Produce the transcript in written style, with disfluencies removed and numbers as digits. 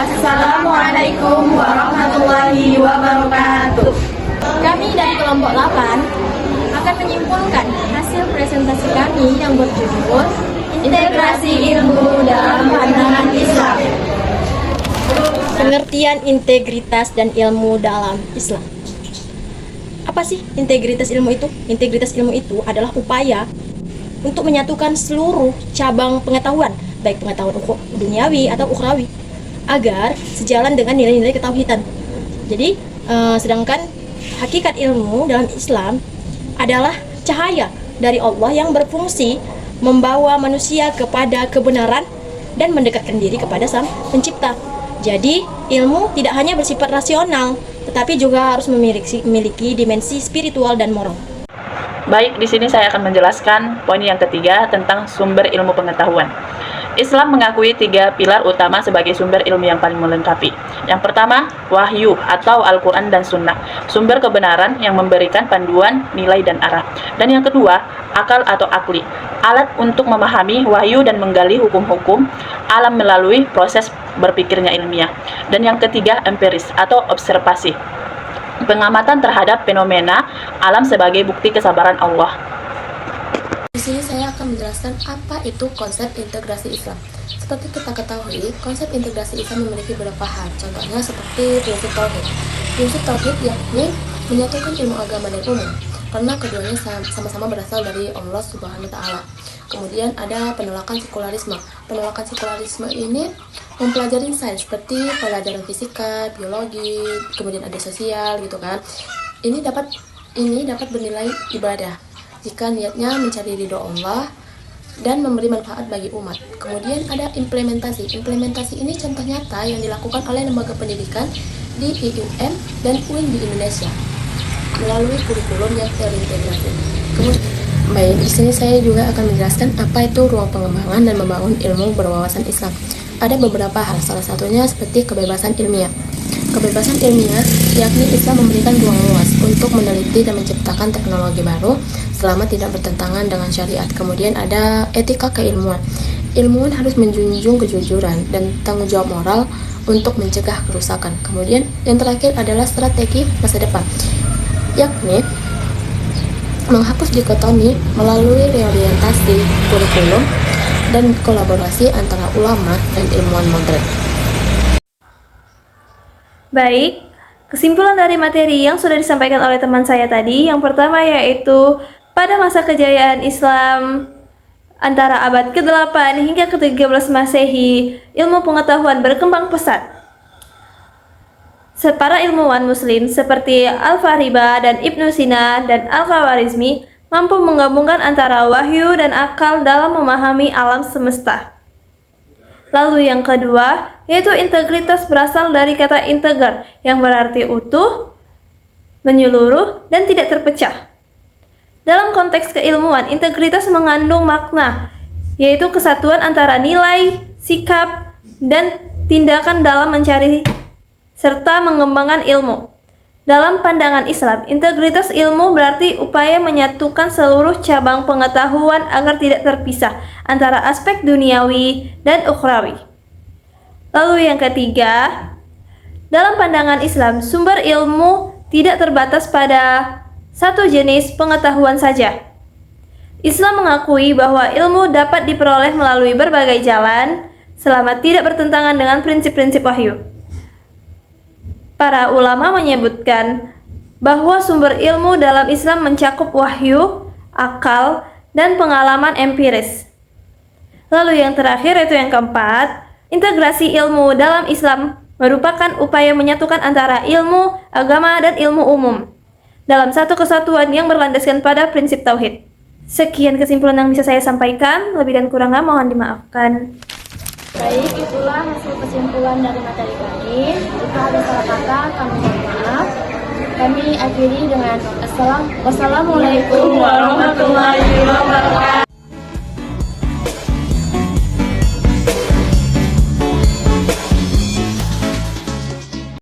Assalamualaikum warahmatullahi wabarakatuh. Kami dari kelompok 8 akan menyimpulkan hasil presentasi kami yang berjudul Integrasi ilmu dalam pandangan Islam. Pengertian integritas dan ilmu dalam Islam. Apa sih integritas ilmu itu? Integritas ilmu itu adalah upaya untuk menyatukan seluruh cabang pengetahuan, baik pengetahuan duniawi atau ukhrawi, agar sejalan dengan nilai-nilai ketauhidan. Jadi, sedangkan hakikat ilmu dalam Islam adalah cahaya dari Allah yang berfungsi membawa manusia kepada kebenaran dan mendekatkan diri kepada Sang Pencipta. Jadi, ilmu tidak hanya bersifat rasional, tetapi juga harus memiliki dimensi spiritual dan moral. Baik, di sini saya akan menjelaskan poin yang ketiga tentang sumber ilmu pengetahuan. Islam mengakui 3 pilar utama sebagai sumber ilmu yang paling melengkapi. Yang pertama, wahyu atau Al-Quran dan Sunnah, sumber kebenaran yang memberikan panduan, nilai, dan arah. Dan yang kedua, akal atau akli, alat untuk memahami wahyu dan menggali hukum-hukum alam melalui proses berpikirnya ilmiah. Dan yang ketiga, empiris atau observasi, pengamatan terhadap fenomena alam sebagai bukti kesabaran Allah. Di sini saya akan menjelaskan apa itu konsep integrasi Islam. Seperti kita ketahui, konsep integrasi Islam memiliki beberapa hal. Contohnya seperti prinsip tauhid. Prinsip tauhid yakni menyatukan ilmu agama dan umum, karena keduanya sama-sama berasal dari Allah Subhanahu wa taala. Kemudian ada penolakan sekularisme. Penolakan sekularisme ini mempelajari sains seperti pelajaran fisika, biologi, kemudian ada sosial gitu kan. Ini dapat bernilai ibadah jika niatnya mencari ridho Allah dan memberi manfaat bagi umat. Kemudian ada implementasi. Implementasi ini contoh nyata yang dilakukan oleh lembaga pendidikan di IUM dan UIN di Indonesia melalui kurikulum yang terintegrasi. Baik, di sini saya juga akan menjelaskan apa itu ruang pengembangan dan membangun ilmu berwawasan Islam. Ada beberapa hal, salah satunya seperti kebebasan ilmiah. Kebebasan ilmiah yakni Islam memberikan ruang luas untuk meneliti dan menciptakan teknologi baru selama tidak bertentangan dengan syariat. Kemudian ada etika keilmuan. Ilmuwan harus menjunjung kejujuran dan tanggung jawab moral untuk mencegah kerusakan. Kemudian yang terakhir adalah strategi masa depan, yakni menghapus dikotomi melalui reorientasi kurikulum dan kolaborasi antara ulama dan ilmuwan modern. Baik, kesimpulan dari materi yang sudah disampaikan oleh teman saya tadi, yang pertama yaitu pada masa kejayaan Islam antara abad ke-8 hingga ke-13 Masehi, ilmu pengetahuan berkembang pesat. Para ilmuwan muslim seperti Al-Fariba dan Ibnu Sina dan Al-Khawarizmi mampu menggabungkan antara wahyu dan akal dalam memahami alam semesta. Lalu yang kedua, yaitu integritas berasal dari kata integer yang berarti utuh, menyeluruh, dan tidak terpecah. Dalam konteks keilmuan, integritas mengandung makna, yaitu kesatuan antara nilai, sikap, dan tindakan dalam mencari serta mengembangkan ilmu. Dalam pandangan Islam, integritas ilmu berarti upaya menyatukan seluruh cabang pengetahuan agar tidak terpisah antara aspek duniawi dan ukhrawi. Lalu yang ketiga, dalam pandangan Islam, sumber ilmu tidak terbatas pada satu jenis pengetahuan saja. Islam mengakui bahwa ilmu dapat diperoleh melalui berbagai jalan selama tidak bertentangan dengan prinsip-prinsip wahyu. Para ulama menyebutkan bahwa sumber ilmu dalam Islam mencakup wahyu, akal, dan pengalaman empiris. Lalu yang terakhir yaitu yang keempat, integrasi ilmu dalam Islam merupakan upaya menyatukan antara ilmu, agama, dan ilmu umum dalam satu kesatuan yang berlandaskan pada prinsip tauhid. Sekian kesimpulan yang bisa saya sampaikan, lebih dan kurangnya mohon dimaafkan. Baik, itulah hasil kesimpulan dari materi kami. Jika ada salah kata, kami mohon maaf. Kami akhiri dengan wassalamualaikum warahmatullahi wabarakatuh.